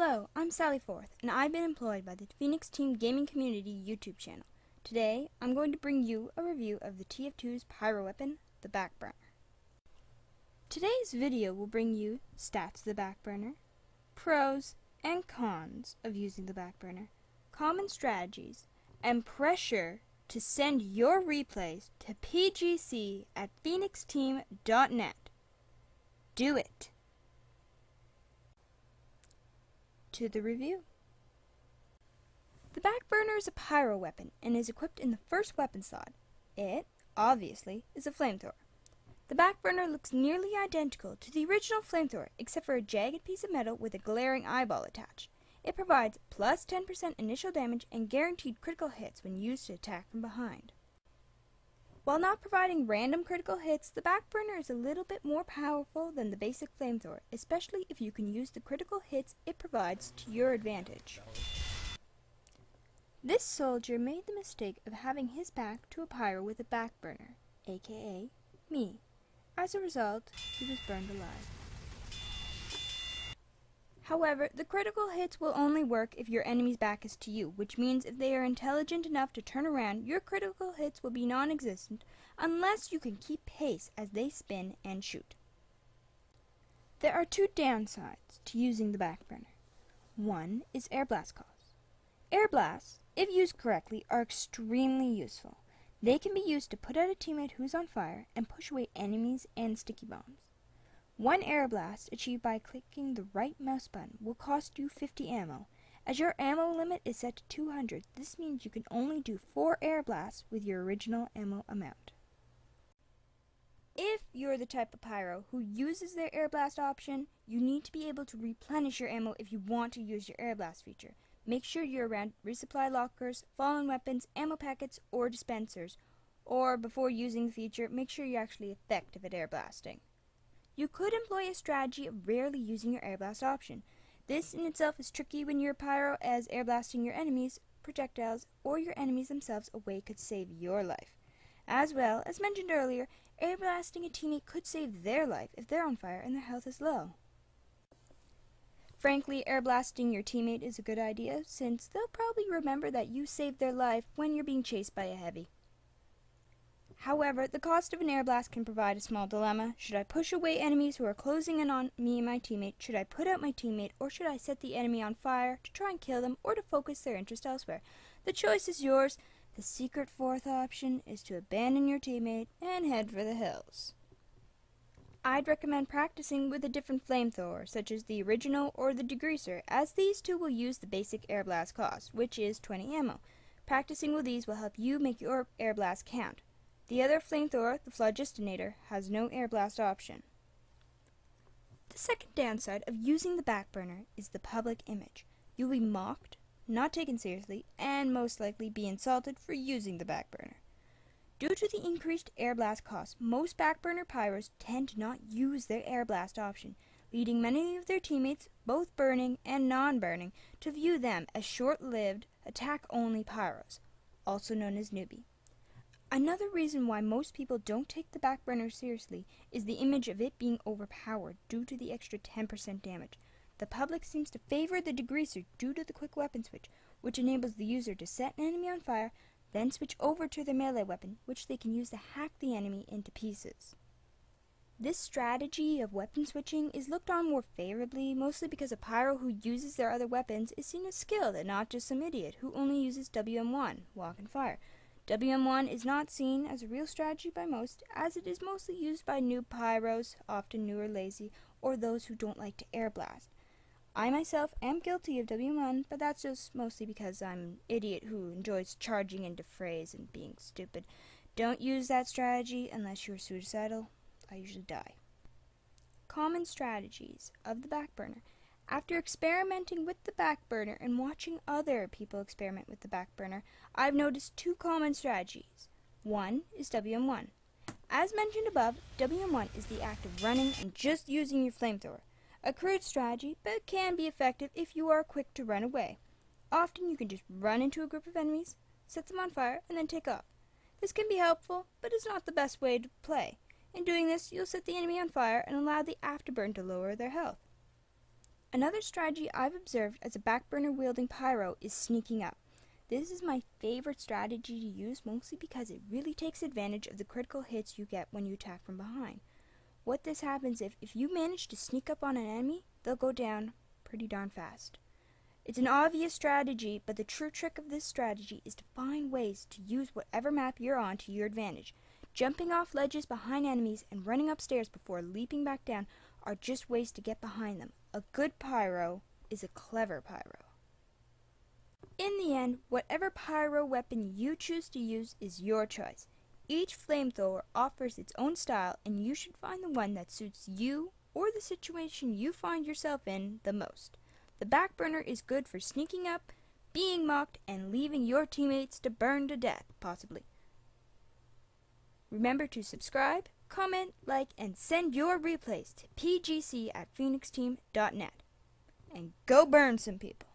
Hello, I'm Sally4th, and I've been employed by the Phoenix Team Gaming Community YouTube channel. Today, I'm going to bring you a review of the TF2's pyro weapon, the Backburner. Today's video will bring you stats of the Backburner, pros and cons of using the Backburner, common strategies, and pressure to send your replays to pgc@phoenixteam.net. Do it! To the review. The Backburner is a pyro weapon and is equipped in the first weapon slot. It, obviously, is a flamethrower. The Backburner looks nearly identical to the original flamethrower except for a jagged piece of metal with a glaring eyeball attached. It provides plus 10% initial damage and guaranteed critical hits when used to attack from behind. While not providing random critical hits, the Backburner is a little bit more powerful than the basic flamethrower, especially if you can use the critical hits it provides to your advantage. This soldier made the mistake of having his back to a pyro with a Backburner, aka me. As a result, he was burned alive. However, the critical hits will only work if your enemy's back is to you, which means if they are intelligent enough to turn around, your critical hits will be non-existent unless you can keep pace as they spin and shoot. There are two downsides to using the Backburner. One is air blast costs. Air blasts, if used correctly, are extremely useful. They can be used to put out a teammate who's on fire and push away enemies and sticky bombs. One air blast achieved by clicking the right mouse button will cost you 50 ammo. As your ammo limit is set to 200, this means you can only do 4 air blasts with your original ammo amount. If you're the type of pyro who uses their air blast option, you need to be able to replenish your ammo if you want to use your air blast feature. Make sure you're around resupply lockers, fallen weapons, ammo packets, or dispensers. Or before using the feature, make sure you're actually effective at air blasting. You could employ a strategy of rarely using your air blast option. This in itself is tricky when you're a pyro, as air blasting your enemies, projectiles, or your enemies themselves away could save your life. As well, as mentioned earlier, air blasting a teammate could save their life if they're on fire and their health is low. Frankly, air blasting your teammate is a good idea, since they'll probably remember that you saved their life when you're being chased by a heavy. However, the cost of an air blast can provide a small dilemma. Should I push away enemies who are closing in on me and my teammate? Should I put out my teammate, or should I set the enemy on fire to try and kill them, or to focus their interest elsewhere? The choice is yours. The secret fourth option is to abandon your teammate and head for the hills. I'd recommend practicing with a different flamethrower, such as the original or the degreaser, as these two will use the basic air blast cost, which is 20 ammo. Practicing with these will help you make your air blast count. The other flamethrower, the Phlogistinator, has no air blast option. The second downside of using the Backburner is the public image. You'll be mocked, not taken seriously, and most likely be insulted for using the Backburner. Due to the increased air blast costs, most Backburner pyros tend to not use their air blast option, leading many of their teammates, both burning and non-burning, to view them as short-lived, attack-only pyros, also known as newbie. Another reason why most people don't take the Backburner seriously is the image of it being overpowered due to the extra 10% damage. The public seems to favor the degreaser due to the quick weapon switch, which enables the user to set an enemy on fire, then switch over to their melee weapon, which they can use to hack the enemy into pieces. This strategy of weapon switching is looked on more favorably, mostly because a pyro who uses their other weapons is seen as skilled and not just some idiot who only uses WM1, walk and fire. WM1 is not seen as a real strategy by most, as it is mostly used by noob pyros, often new or lazy, or those who don't like to air blast. I myself am guilty of WM1, but that's just mostly because I'm an idiot who enjoys charging into frays and being stupid. Don't use that strategy unless you're suicidal. I usually die. Common strategies of the Backburner. After experimenting with the Backburner and watching other people experiment with the Backburner, I've noticed two common strategies. One is WM1. As mentioned above, WM1 is the act of running and just using your flamethrower. A crude strategy, but can be effective if you are quick to run away. Often you can just run into a group of enemies, set them on fire, and then take off. This can be helpful, but it's not the best way to play. In doing this, you'll set the enemy on fire and allow the afterburn to lower their health. Another strategy I've observed as a backburner wielding pyro is sneaking up. This is my favorite strategy to use, mostly because it really takes advantage of the critical hits you get when you attack from behind. What this happens if you manage to sneak up on an enemy, they'll go down pretty darn fast. It's an obvious strategy, but the true trick of this strategy is to find ways to use whatever map you're on to your advantage. Jumping off ledges behind enemies and running upstairs before leaping back down are just ways to get behind them. A good pyro is a clever pyro. In the end, whatever pyro weapon you choose to use is your choice. Each flamethrower offers its own style, and you should find the one that suits you or the situation you find yourself in the most. The backburner is good for sneaking up, being mocked, and leaving your teammates to burn to death, possibly. Remember to subscribe, comment, like, and send your replays to pgc@phoenixteam.net. And go burn some people.